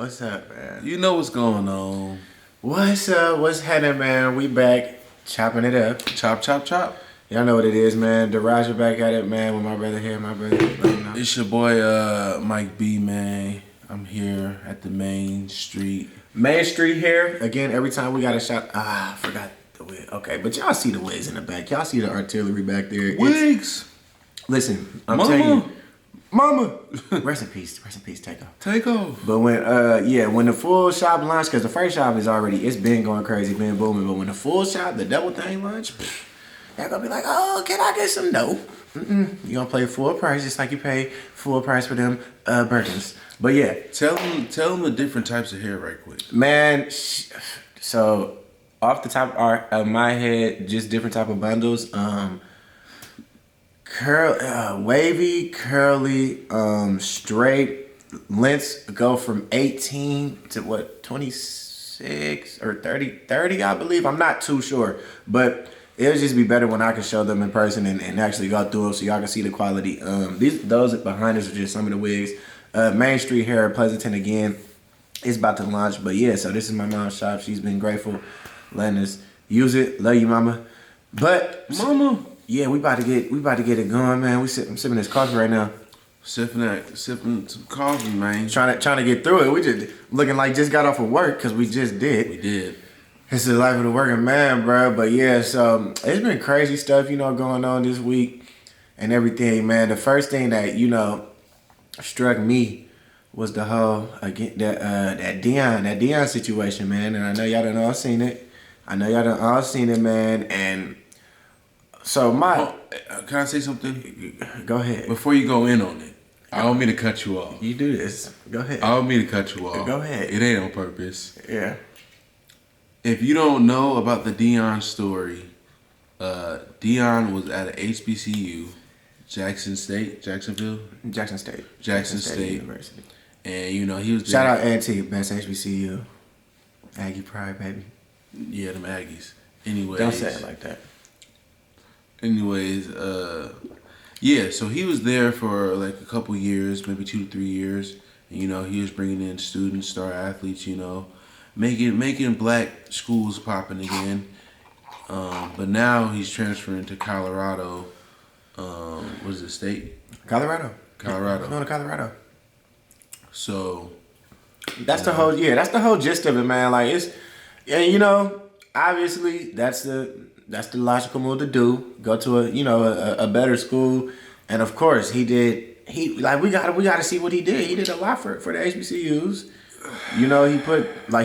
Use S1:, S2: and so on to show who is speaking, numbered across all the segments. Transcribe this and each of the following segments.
S1: What's up, man?
S2: You know what's going on.
S1: What's up? What's happening, man? We back chopping it up.
S2: Chop, chop, chop.
S1: Y'all know what it is, man. Daraja back at it, man, with my brother here, my brother.
S2: It's your boy, Mike B, man. I'm here at the Main Street.
S1: Main Street here. Again, every time we got a shot. I forgot the wig. Okay, but y'all see the wigs in the back. Y'all see the artillery back there.
S2: Wigs.
S1: Listen, I'm
S2: Mama.
S1: telling you. Mama. Rest in peace, Takeoff.
S2: Takeoff.
S1: But when the full shop launched, because the first shop it's been going crazy, been booming. But when the full shop, the double thing launched, y'all gonna be like, oh, can I get some? No. You gonna pay full price just like you pay full price for them Birkins. But yeah.
S2: Tell them the different types of hair right quick.
S1: Man, so off the top of my head, just different type of bundles. Wavy, curly, straight lengths go from 18 to 26 or 30, I believe. I'm not too sure, but it'll just be better when I can show them in person and actually go through them so y'all can see the quality. Those behind us are just some of the wigs. Main Street Hair, Pleasanton again, is about to launch. But yeah, so this is my mom's shop. She's been grateful letting us use it. Love you, mama. But
S2: Mama.
S1: Yeah, we about to get it going, man. I'm sipping this coffee right now.
S2: Sipping some coffee, man.
S1: Trying to get through it. We just looking like just got off of work because we just did.
S2: We did.
S1: It's the life of the working man, bro. But yeah, so it's been crazy stuff, going on this week and everything, man. The first thing that struck me was the whole that Deion situation, man. And I know y'all done all seen it. Man. And so
S2: can I say something?
S1: Go ahead.
S2: Before you go in on it, I don't mean to cut you off.
S1: You do this. Go ahead.
S2: I don't mean to cut you off.
S1: Go ahead.
S2: It ain't on purpose.
S1: Yeah.
S2: If you don't know about the Deion story, Deion was at a HBCU, Jackson State
S1: University.
S2: And he was there.
S1: Shout out A&T, best HBCU. Aggie Pride, baby.
S2: Yeah, them Aggies. Anyways.
S1: Don't say it like that.
S2: Anyways, yeah, so he was there for like a couple years, maybe 2 to 3 years. And, he was bringing in students, star athletes, making black schools popping again. But now he's transferring to Colorado. What is it, state?
S1: Colorado.
S2: Colorado.
S1: Going to Colorado.
S2: So
S1: that's the whole gist of it, man. Like obviously that's the logical move to do. Go to a better school, and of course we gotta see what he did. He did a lot for the HBCUs.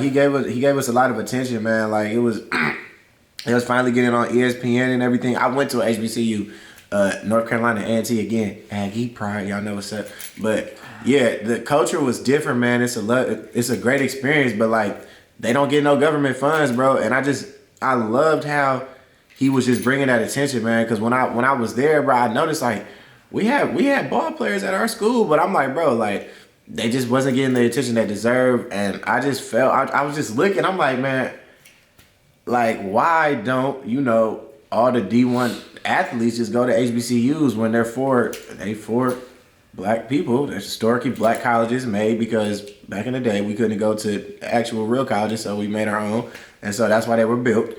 S1: He gave us a lot of attention, man. Like it was finally getting on ESPN and everything. I went to a HBCU, North Carolina A&T again. Aggie Pride, y'all know what's up. But yeah, the culture was different, man. It's a great experience, but like they don't get no government funds, bro. And I loved how he was just bringing that attention, man. Because when I was there, bro, I noticed like we had ball players at our school, but I'm like, bro, like they just wasn't getting the attention they deserved, and I just felt I was just looking. I'm like, man, like why don't all the D1 athletes just go to HBCUs when they're for black people? There's historically black colleges made because back in the day we couldn't go to actual real colleges, so we made our own, and so that's why they were built.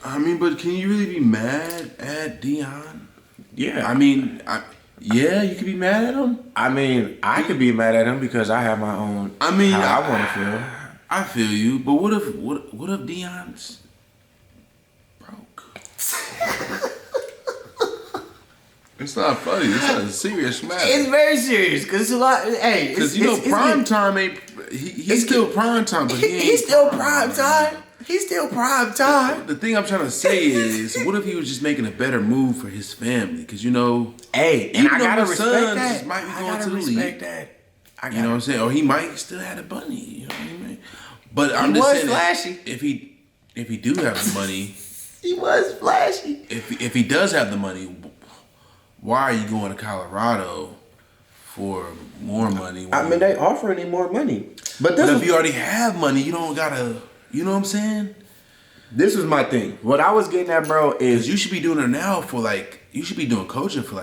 S2: I mean, but can you really be mad at Deion?
S1: Yeah.
S2: I mean, you could be mad at him.
S1: I mean, I could be mad at him because I have my own.
S2: I mean,
S1: how I want to feel.
S2: I feel you, but what if Deion's broke? It's not funny. It's a serious matter.
S1: It's very serious because it's a lot. Hey,
S2: because prime time ain't. He's still prime time, but
S1: he's still prime time. He's still prime time.
S2: The thing I'm trying to say is, what if he was just making a better move for his family? Because
S1: hey, and I gotta respect that.
S2: Might be going to the league. You know what I'm saying? Or he might still have the money. You know what I mean? But I'm just saying,
S1: flashy.
S2: If he do have the money,
S1: he was flashy.
S2: If he does have the money, why are you going to Colorado for more money?
S1: I mean, they offering him more money,
S2: but if you already have money, you don't gotta. You know what I'm saying?
S1: This was my thing. What I was getting at, bro, is
S2: you should be doing it now for like you should be doing coaching for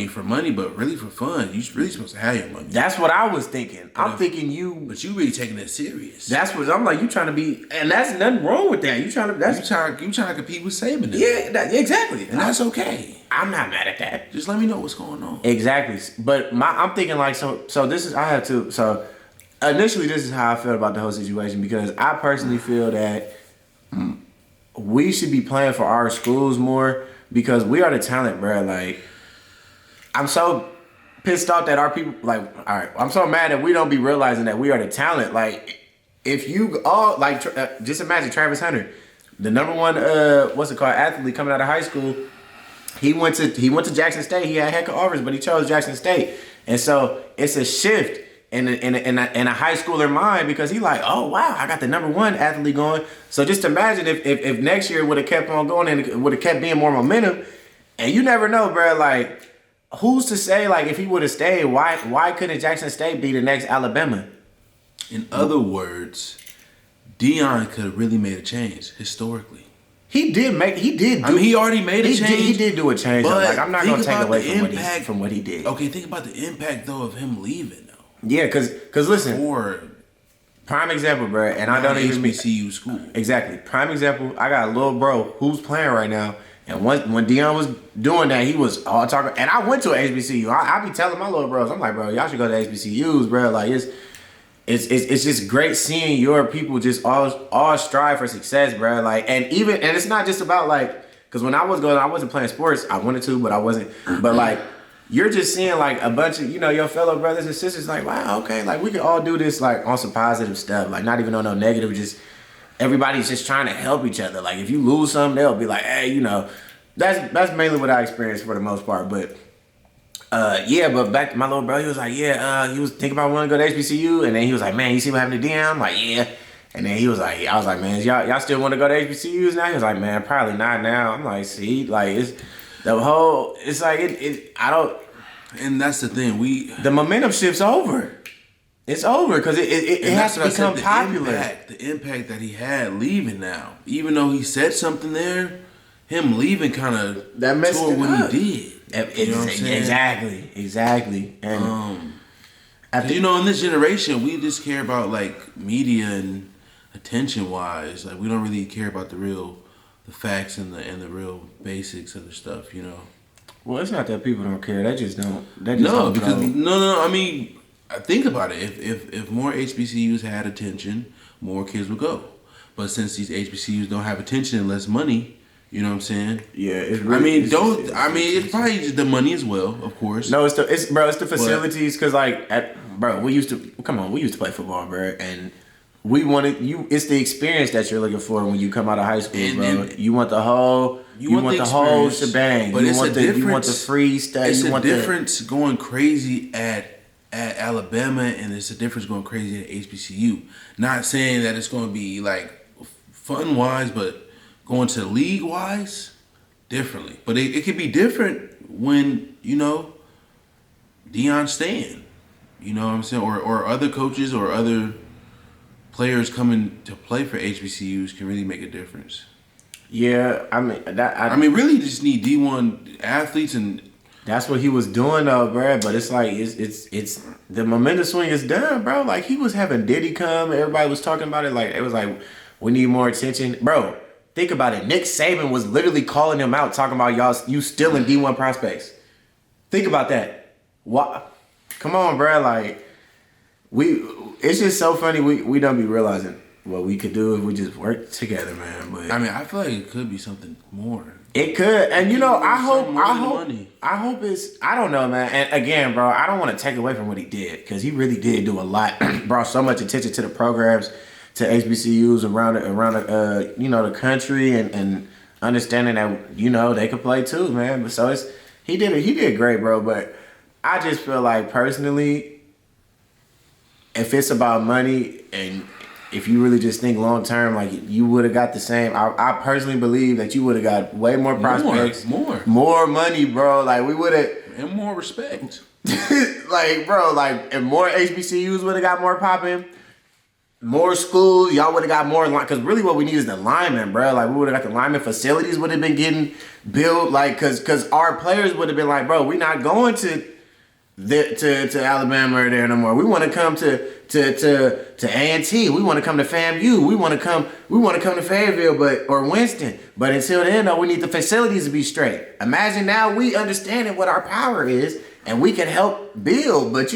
S2: for money, but really for fun. You really supposed to have your money.
S1: That's what I was thinking.
S2: But you really taking it serious.
S1: That's what I'm like. You trying to be, and that's nothing wrong with that. You trying
S2: to compete with Saban.
S1: Yeah, exactly,
S2: and that's okay.
S1: I'm not mad at that.
S2: Just let me know what's going on.
S1: Exactly, but I'm thinking like so this is I have to so initially this is how I felt about the whole situation because I personally feel that we should be playing for our schools more. Because we are the talent, bro. Like, I'm so pissed off that our people, like, all right, I'm so mad that we don't be realizing that we are the talent. Like, if you all, like, just imagine Travis Hunter, the number one, athlete coming out of high school. He went to Jackson State. He had heck of offers, but he chose Jackson State. And so it's a shift in a high schooler mind because he like, oh wow, I got the number one athlete going. So just imagine if next year would have kept on going and it would have kept being more momentum. And you never know, bro. Like, who's to say like if he would have stayed, why couldn't Jackson State be the next Alabama?
S2: In other words, Deion could have really made a change historically.
S1: He did.
S2: He already made a change.
S1: He did do a change.
S2: But
S1: like, I'm not gonna take away from what he did.
S2: Okay, think about the impact though of him leaving.
S1: Yeah, cause listen, prime example, bro, and I don't even
S2: HBCU school.
S1: Exactly, prime example. I got a little bro who's playing right now, and when Deion was doing that, he was all talking. And I went to an HBCU. I be telling my little bros, I'm like, bro, y'all should go to HBCUs, bro. Like it's just great seeing your people just all strive for success, bro. Like, and it's not just about like, cause when I wasn't playing sports. I wanted to, but I wasn't. But like. You're just seeing like a bunch of, your fellow brothers and sisters like, wow, okay, like we can all do this like on some positive stuff, like not even on no negative, just everybody's just trying to help each other. Like if you lose something, they'll be like, hey, that's mainly what I experienced for the most part. But but back to my little brother, he was like, he was thinking about wanting to go to HBCU, and then he was like, man, you see what happened to Deion? I'm like, yeah. And then he was like, I was like, man, y'all still want to go to HBCUs now? He was like, man, probably not now. I'm like, see, like it's like I don't.
S2: And that's the thing.
S1: The momentum shift's over. It's over because it has to become popular.
S2: The impact that he had leaving now, even though he said something there, him leaving kind of
S1: that messed
S2: tore what he
S1: did. You know what I'm saying? Exactly. And
S2: in this generation, we just care about like media and attention wise. Like we don't really care about the facts and the real basics of the stuff,
S1: Well, it's not that people don't care. They just don't.
S2: I mean, think about it. If more HBCUs had attention, more kids would go. But since these HBCUs don't have attention and less money, you know what I'm saying?
S1: Yeah, it's really.
S2: It's probably just the money as well, of course.
S1: No, it's the facilities because we used to play football, bro, and. We wanted you. It's the experience that you're looking for when you come out of high school, bro. You want the whole. You want the whole shebang.
S2: But
S1: you want the free stuff.
S2: It's a difference going crazy at Alabama, and it's a difference going crazy at HBCU. Not saying that it's going to be like fun wise, but going to league wise, differently. But it could be different when Deion staying. You know what I'm saying, or other coaches or other players coming to play for HBCUs can really make a difference.
S1: Yeah,
S2: really you just need D1 athletes, and
S1: that's what he was doing though, bro. But it's like it's the momentum swing is done, bro. Like he was having Diddy come, everybody was talking about it. Like it was like we need more attention, bro. Think about it. Nick Saban was literally calling him out, talking about you stealing D1 prospects. Think about that. What? Come on, bro. Like it's just so funny. We don't be realizing what we could do if we just work together, man. But
S2: I feel like it could be something more.
S1: It could, and I hope it's. I don't know, man. And again, bro, I don't want to take away from what he did because he really did do a lot. Brought so much attention to the programs, to HBCUs around the country, and understanding that they could play too, man. But so he did great, bro. But I just feel like personally, if it's about money and if you really just think long term, like you would have got the same. I personally believe that you would have got way more prospects, more money, bro. Like we would have,
S2: and more respect.
S1: like, bro, like if more HBCUs would have got more popping, more schools. Y'all would have got more line. Because really what we need is the linemen, bro. Like, we would have got the lineman facilities would have been getting built. Like, because our players would have been like, bro, we're not going to Alabama or there no more. We want to come to A&T. We want to come to FAMU. We want to come to Fayetteville, or Winston. But until then, though, we need the facilities to be straight. Imagine now we understanding what our power is and we can help build. But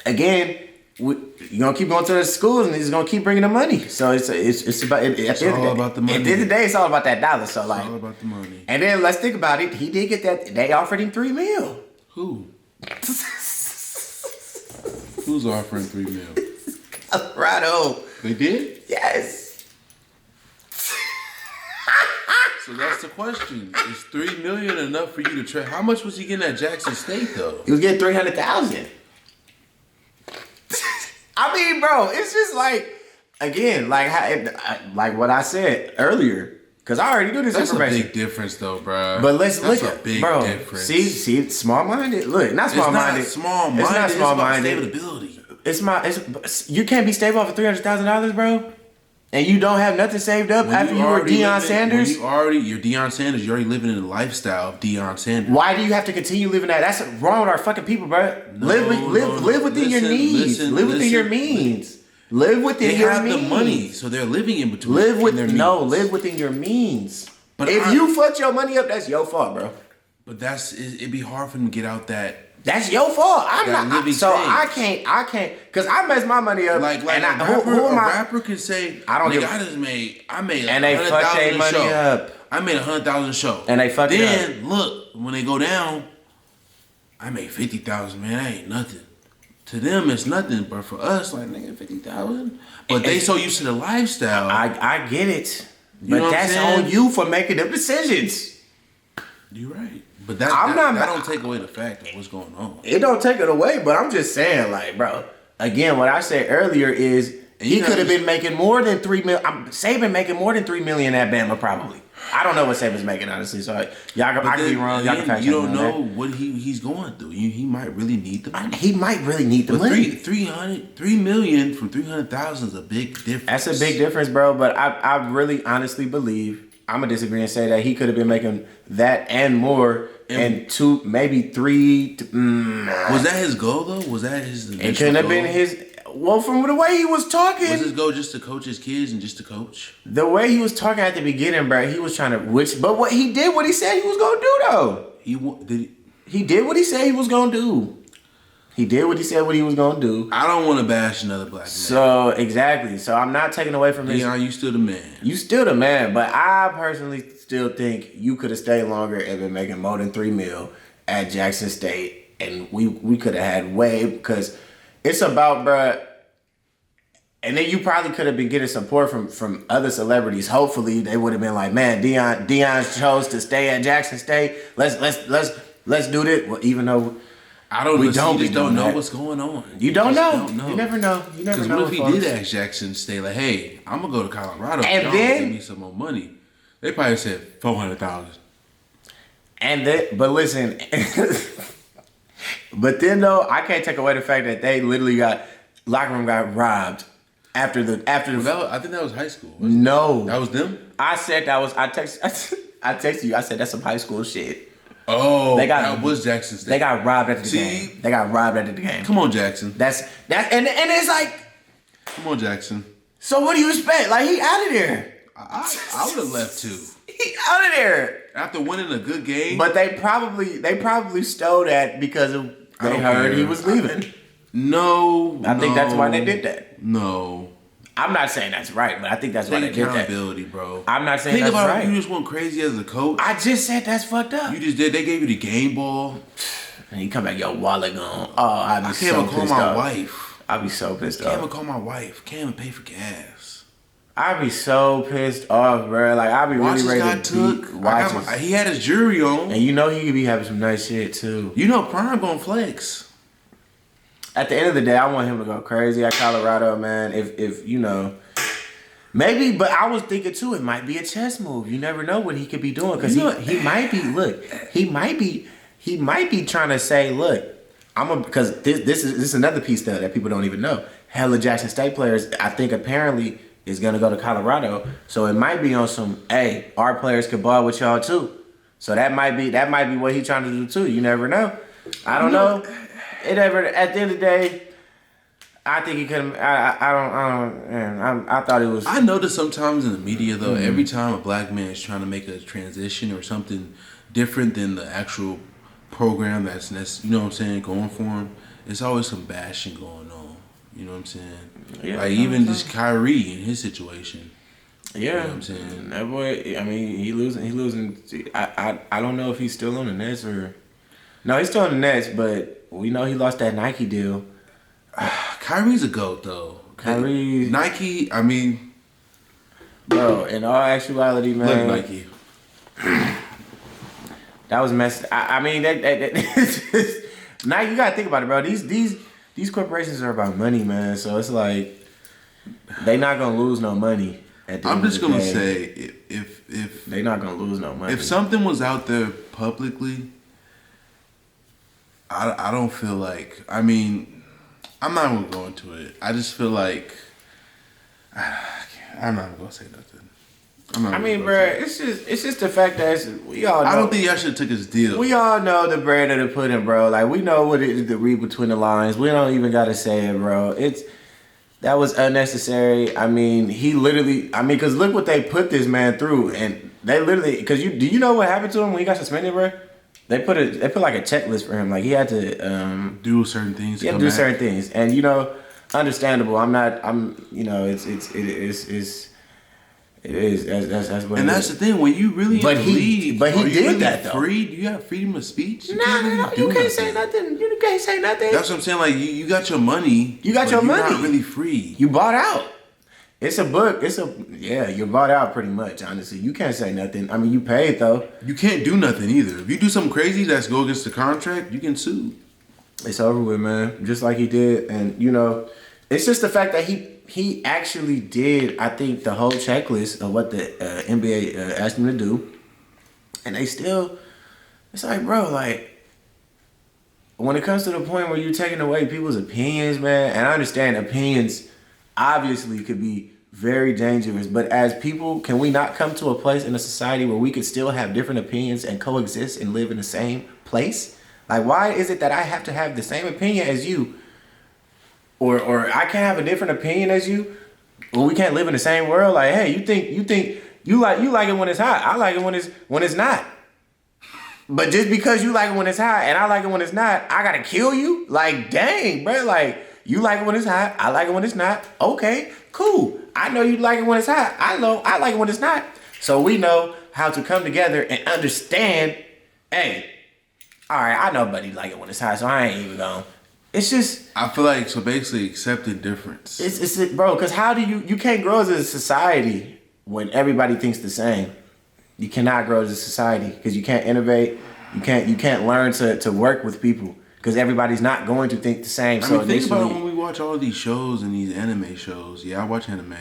S1: again, you're gonna keep going to the schools and it's gonna keep bringing the money. So it's about
S2: It's all about the money.
S1: At the end of the day, it's all about that dollar. So
S2: It's all about the money.
S1: and then let's think about it. He did get that. They offered him $3 million.
S2: Who? Who's offering $3 million?
S1: Colorado.
S2: They did?
S1: Yes.
S2: So that's the question. Is $3 million enough for you to trade? How much was he getting at Jackson State though?
S1: He was getting $300,000. I mean, bro, it's just again, like what I said earlier. Cause I already knew this
S2: That's
S1: information.
S2: a big difference, though, bro.
S1: But let's look
S2: a
S1: at,
S2: big
S1: bro.
S2: difference.
S1: See, small-minded. Look, not small-minded.
S2: It's not small-minded.
S1: It's not small-minded.
S2: It's about stability.
S1: You can't be stable off of $300,000, bro. And you don't have nothing saved up after you were Deion Sanders.
S2: You're Deion Sanders. You're already living in the lifestyle of Deion Sanders.
S1: Why do you have to continue living that? That's wrong with our fucking people, bro. Live within your needs. Live within your means. Live within your means.
S2: They have the money, so they're living in between.
S1: Live within your means. But if you fucked your money up, that's your fault, bro.
S2: But it'd be hard for them to get out that.
S1: That's your fault. I
S2: stage.
S1: can't, cause I messed my money up.
S2: Like a rapper can say, I made
S1: and they fucked their money up.
S2: I made $100,000 a show,
S1: and they fucked it up.
S2: Then look, when they go down, I made $50,000. Man, that ain't nothing. To them, it's nothing, but for us, like nigga, $50,000. But they so used to the lifestyle.
S1: I get it, but that's on you for making them decisions.
S2: You're right. But that don't take away the fact of what's going on.
S1: It don't take it away, but I'm just saying, like, bro. Again, what I said earlier is he could have been making more than $3 million. Saban making more than $3 million at Bama, probably. I don't know what Saban's making, honestly. So I could be wrong. Y'all can fact check me.
S2: You don't know what he's going through. He might really need the money.
S1: He might really need the money.
S2: $3 million from 300,000 is a big difference.
S1: That's a big difference, bro. But I really honestly believe. I'm gonna disagree and say that he could have been making that and more, and 2, maybe 3.
S2: Was that his goal though? Was that his?
S1: It couldn't have been his. Well, from the way he was talking,
S2: was his goal just to coach his kids and just to coach?
S1: The way he was talking at the beginning, bro, he was trying to but what he did, what he said he was gonna do though. He did what he said he was gonna do. He did what he said what he was gonna do.
S2: I don't want to bash another black man.
S1: So exactly. So I'm not taking away from his.
S2: Deion, you still the man.
S1: You still the man, but I personally still think you could have stayed longer and been making more than $3 million at Jackson State, and we could have had way, because it's about, bruh. And then you probably could have been getting support from other celebrities. Hopefully they would have been like, man, Deion chose to stay at Jackson State. Let's do this. Well, even though.
S2: You just don't know what's going on.
S1: You don't know. You never know.
S2: Because what if he did ask Jackson State, like, hey, I'm going to go to Colorado.
S1: And then
S2: give me some more money. They probably said $400,000.
S1: And then, but listen, but then though, I can't take away the fact that they literally locker room got robbed after the.
S2: I think that was high school.
S1: No.
S2: That was them?
S1: I said that was, I texted you, I said that's some high school shit.
S2: Oh, that was Jackson State.
S1: They got robbed at the game. They got robbed at the game.
S2: Come on, Jackson.
S1: And it's like,
S2: come on, Jackson.
S1: So what do you expect? Like, he out of there.
S2: I would have left too.
S1: He out of there
S2: after winning a good game.
S1: But they probably stole that because they heard he was leaving. I think that's why they did that.
S2: No.
S1: I'm not saying that's right, but I think that's why they did that.
S2: Accountability, bro.
S1: I'm not saying that's right. Think about
S2: it. You just went crazy as a coach.
S1: I just said that's fucked up.
S2: You just did. They gave you the game ball.
S1: And you come back, your wallet gone. Oh, I'd be so pissed off. I
S2: can't even call my wife.
S1: I'd be so pissed off.
S2: Can't even call my wife. Can't even pay for gas.
S1: I'd be so pissed off, bro. Like, I'd be really ready to beat watches.
S2: He had his jewelry on.
S1: And you know he could be having some nice shit, too.
S2: You know Prime gonna flex.
S1: At the end of the day, I want him to go crazy at Colorado, man. If you know... Maybe, but I was thinking too, it might be a chess move. You never know what he could be doing, because he might be. Look, he might be trying to say, look, because this is another piece that people don't even know. hella Jackson State players, I think apparently is gonna go to Colorado. So it might be on some, hey, our players could ball with y'all too. So that might be what he's trying to do too. You never know. I don't know. It ever at the end of the day, I think he could. I thought it was.
S2: I notice sometimes in the media though, every time a black man is trying to make a transition or something different than the actual program that's you know what I'm saying, going for him, it's always some bashing going on. You know what I'm saying?
S1: Yeah,
S2: like even just Kyrie in his situation.
S1: Yeah,
S2: you know what I'm saying,
S1: that boy. I mean, he losing. I don't know if he's still on the Nets or. No, he's still on the Nets, but we know he lost that Nike deal.
S2: Kyrie's a GOAT though.
S1: Kyrie,
S2: Nike. I mean,
S1: bro. In all actuality, man.
S2: Look, Nike.
S1: That was messed. I mean, Nike. You gotta think about it, bro. These corporations are about money, man. So it's like they not gonna lose no money.
S2: I'm just gonna say if
S1: they not gonna lose no money.
S2: If something was out there publicly, I don't feel like. I mean, I'm not gonna go into it. I just feel like I'm not gonna say nothing.
S1: I mean, bro, it's just the fact that we all know.
S2: I don't think y'all should have took his deal.
S1: We all know the bread of the pudding, bro. Like, we know what it is to read between the lines. We don't even gotta say it, bro. That was unnecessary. I mean, because look what they put this man through, and they literally, because do you know what happened to him when he got suspended, bro? They put like a checklist for him. Like, he had to
S2: do certain things.
S1: He had to do certain things, and understandable. It is. That's what.
S2: And that's the thing when you really.
S1: But he did
S2: really
S1: that though.
S2: Free? Do you have freedom of speech?
S1: You can't say nothing. You can't say nothing.
S2: That's what I'm saying. Like you got your money.
S1: You got your money.
S2: You're not really free.
S1: You bought out. It's a book. You're bought out pretty much. Honestly, you can't say nothing. I mean, you paid though.
S2: You can't do nothing either. If you do something crazy that's go against the contract, you can sue.
S1: It's over with, man. Just like he did, and it's just the fact that he actually did, I think, the whole checklist of what the NBA asked him to do. And they still, it's like, bro, like, when it comes to the point where you're taking away people's opinions, man, and I understand opinions obviously could be very dangerous, but as people, can we not come to a place in a society where we could still have different opinions and coexist and live in the same place? Like, why is it that I have to have the same opinion as you? Or I can't have a different opinion as you. Well, we can't live in the same world. Like, hey, you think you like it when it's hot. I like it when it's not. But just because you like it when it's hot and I like it when it's not, I gotta kill you? Like, dang, bro. Like, you like it when it's hot. I like it when it's not. Okay, cool. I know you like it when it's hot. I know I like it when it's not. So we know how to come together and understand. Hey, all right, I know buddy like it when it's hot, so I ain't even gonna. It's just.
S2: I feel like, so basically accepting difference.
S1: It's bro, because how do you can't grow as a society when everybody thinks the same. You cannot grow as a society because you can't innovate. You can't learn to work with people because everybody's not going to think the same.
S2: I mean, think about it when we watch all these shows and these anime shows. Yeah, I watch anime.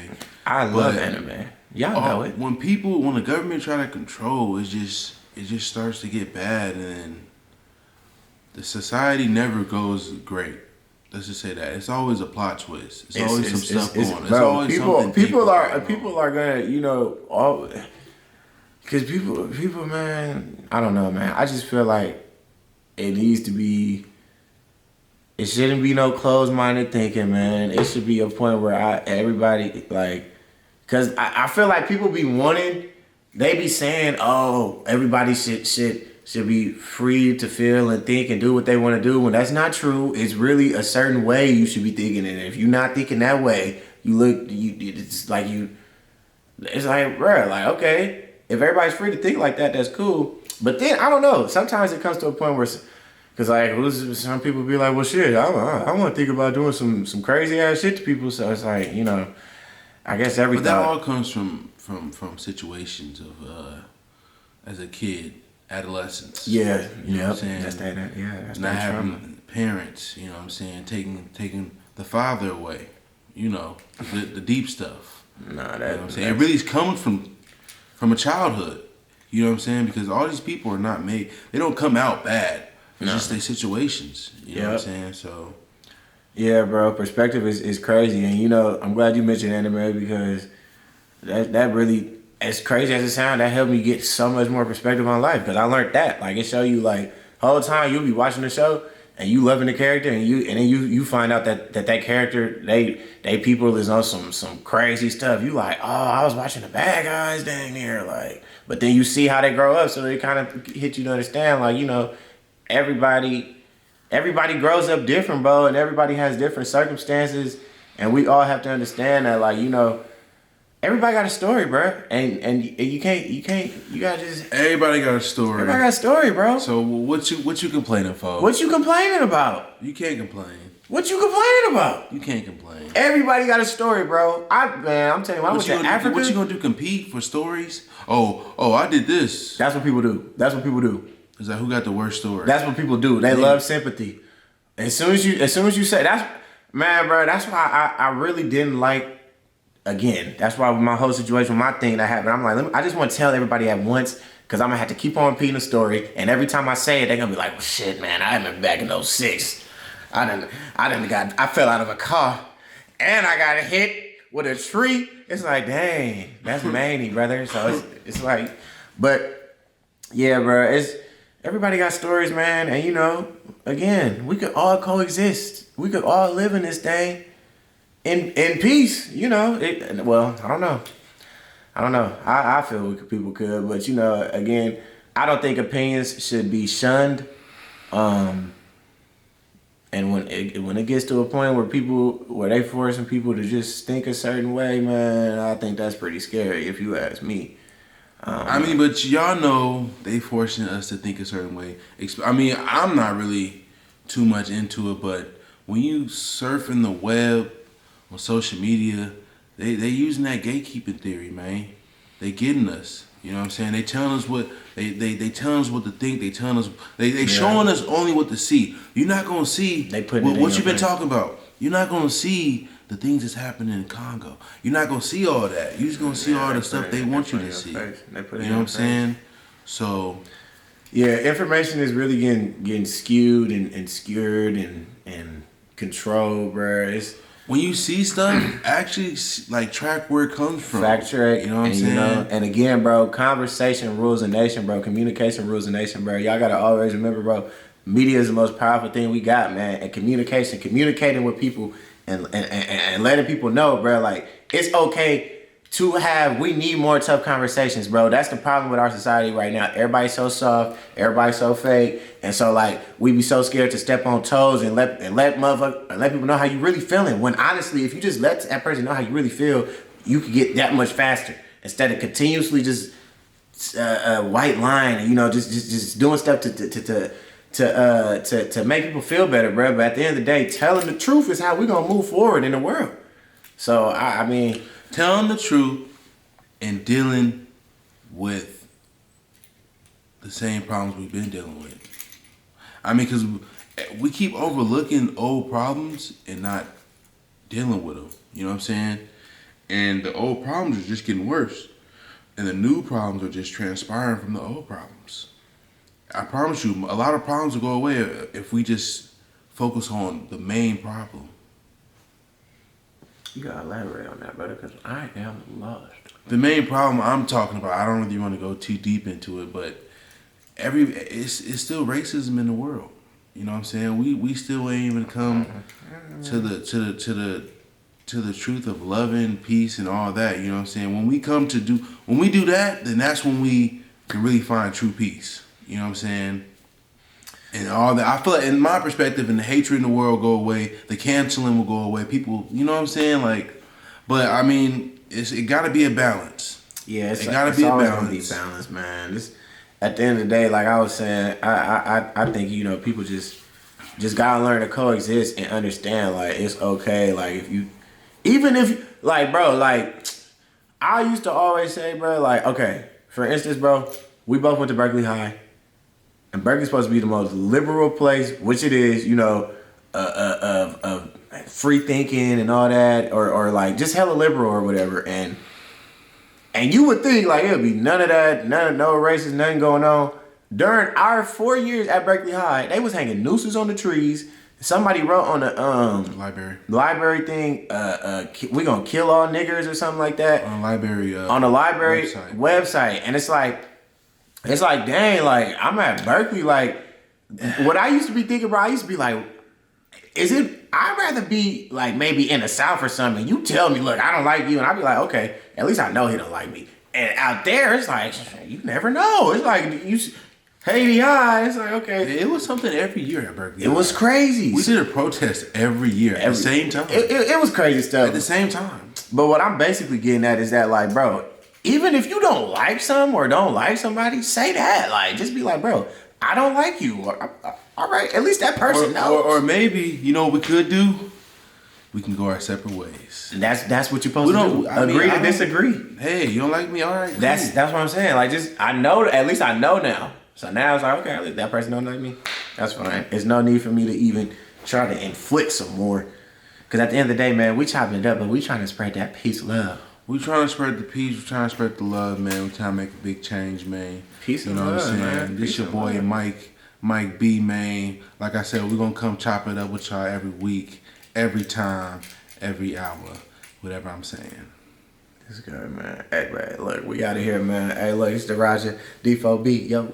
S1: I love anime. Y'all know it.
S2: When the government try to control, it just starts to get bad, and then the society never goes great. Let's just say that. It's always a plot twist. It's always some stuff going on. It's always something
S1: people are gonna, all, because people, man, I don't know, man. I just feel like it needs to be. It shouldn't be no closed-minded thinking, man. It should be a point where everybody like, because I feel like people be wanting, they be saying, oh, everybody should be free to feel and think and do what they want to do. When that's not true, it's really a certain way you should be thinking. And if you're not thinking that way, it's like, bro, like, okay, if everybody's free to think like that, that's cool. But then, I don't know, sometimes it comes to a point where, because like, some people be like, well, shit, I want to think about doing some crazy ass shit to people. So it's like, I guess everything.
S2: But that all comes from situations of, as a kid, adolescence.
S1: Yeah,
S2: you know what I'm saying?
S1: That's
S2: not having parents, you know what I'm saying, taking the father away, the deep stuff.
S1: Nah,
S2: you know what I'm saying? It really comes from a childhood. You know what I'm saying? Because all these people are not made, they don't come out bad. It's just their situations. You know what I'm saying? So
S1: Yeah, bro. Perspective is crazy, and you know, I'm glad you mentioned anime because that really, as crazy as it sounds, that helped me get so much more perspective on life because I learned that. Like it show you like whole time you'll be watching the show and you loving the character and then you find out that character they people is on some crazy stuff. You like, oh, I was watching the bad guys dang near like, but then you see how they grow up, so it kind of hit you to understand like, you know, everybody everybody grows up different, bro, and everybody has different circumstances, and we all have to understand that like, you know, everybody got a story, bro, and you gotta just
S2: Everybody got a story.
S1: everybody got a story, bro.
S2: So what you complaining for?
S1: What you complaining about?
S2: You can't complain.
S1: What you complaining about?
S2: You can't complain.
S1: Everybody got a story, bro. I'm telling you, when I went to Africa.
S2: What you gonna do? Compete for stories? Oh, I did this.
S1: That's what people do. That's what people do.
S2: Is that who got the worst story?
S1: That's what people do. They love sympathy. As soon as you say that's, man, bro. That's why I really didn't like. Again, that's why with my whole situation, my thing that happened, I'm like, I just want to tell everybody at once because I'm gonna have to keep on repeating the story, and every time I say it, they're gonna be like, well, shit, man, I remember back in '06, I fell out of a car, and I got hit with a tree. It's like, dang, that's many, brother. So it's like, but yeah, bro, it's everybody got stories, man, and you know, again, we could all coexist. We could all live in this thing. In peace, you know. Well, I don't know. I feel people could, but you know, again, I don't think opinions should be shunned. And when it gets to a point where they forcing people to just think a certain way, man, I think that's pretty scary. If you ask me.
S2: I mean, but y'all know they forcing us to think a certain way. I mean, I'm not really too much into it, but when you surfing the web on social media, they using that gatekeeping theory, man. They getting us. You know what I'm saying? They telling us what they telling us what to think. They telling us they showing us only what to see. You're not gonna see what you've been talking about. You're not gonna see the things that's happening in Congo. You're not gonna see all that. You're just gonna see all the stuff they want you to see. You know what I'm saying? So
S1: yeah, information is really getting skewed and skewered and controlled, bro. It's
S2: when you see stuff, actually like track where it comes from.
S1: Fact check.
S2: You know what I'm saying?
S1: You know, and again, bro, conversation rules a nation, bro. Communication rules a nation, bro. Y'all gotta always remember, bro, media is the most powerful thing we got, man. And communicating with people and letting people know, bro, like it's okay we need more tough conversations, bro. That's the problem with our society right now. Everybody's so soft, everybody's so fake, and so like we be so scared to step on toes and let people know how you really feeling. When honestly, if you just let that person know how you really feel, you could get that much faster instead of continuously just white line and you know just doing stuff to make people feel better, bro. But at the end of the day, telling the truth is how we gonna move forward in the world. So I mean.
S2: Telling the truth and dealing with the same problems we've been dealing with. I mean, because we keep overlooking old problems and not dealing with them. You know what I'm saying? And the old problems are just getting worse. And the new problems are just transpiring from the old problems. I promise you, a lot of problems will go away if we just focus on the main problem.
S1: You gotta elaborate on that, brother, because I am lost.
S2: The main problem I'm talking about, I don't really want to go too deep into it, but it's still racism in the world. You know what I'm saying? We still ain't even come to the truth of loving, peace, and all that. You know what I'm saying? When we do that, then that's when we can really find true peace. You know what I'm saying? And all that, I feel like, in my perspective, and the hatred in the world go away, the canceling will go away. People, you know what I'm saying? Like, but I mean, it got to be a balance.
S1: Yeah,
S2: it got to be a balance.
S1: Gonna be balance, man. At the end of the day, like I was saying, I think you know people just gotta learn to coexist and understand like it's okay. Like even if like bro, like I used to always say, bro, like okay, for instance, bro, we both went to Berkeley High. And Berkeley's supposed to be the most liberal place, which it is, you know, of free thinking and all that, or like just hella liberal or whatever. And you would think like it would be none of that, no racism, nothing going on. During our 4 years at Berkeley High, they was hanging nooses on the trees. somebody wrote on the
S2: library
S1: thing, we gonna kill all niggers or something like that
S2: on library
S1: on the library website, and it's like dang, like I'm at Berkeley, like what I used to be thinking, bro. I used to be like, I'd rather be like maybe in the South or something. You tell me, look, I don't like you, and I'd be like, okay, at least I know he don't like me. And out there, it's like you never know. It's like you. Haiti High, it's like, okay.
S2: It was something every year at Berkeley.
S1: It was crazy.
S2: We did a protest every year at the same time.
S1: It was crazy stuff.
S2: At the same time.
S1: But what I'm basically getting at is that, like, bro, even if you don't like some or don't like somebody, say that. Like, just be like, bro, I don't like you. Or, all right, at least that person knows.
S2: Or maybe, you know what we could do? We can go our separate ways.
S1: That's what you're supposed to do. Agree to disagree.
S2: Hey, you don't like me? All right.
S1: That's what I'm saying. Like, at least I know now. So now it's like, okay, at least that person don't like me. That's fine. There's no need for me to even try to inflict some more. Because at the end of the day, man, we chopping it up, but we trying to spread that peace, love.
S2: We trying to spread the peace. We trying to spread the love, man. We trying to make a big change, man.
S1: Peace and love,
S2: what I'm saying?
S1: man.
S2: This your boy Mike B, man. Like I said, we're going to come chop it up with y'all every week, every time, every hour, whatever I'm saying.
S1: It's good, man. Hey, man, look, we out of here, man. Hey, look, it's the Roger D4B, yo.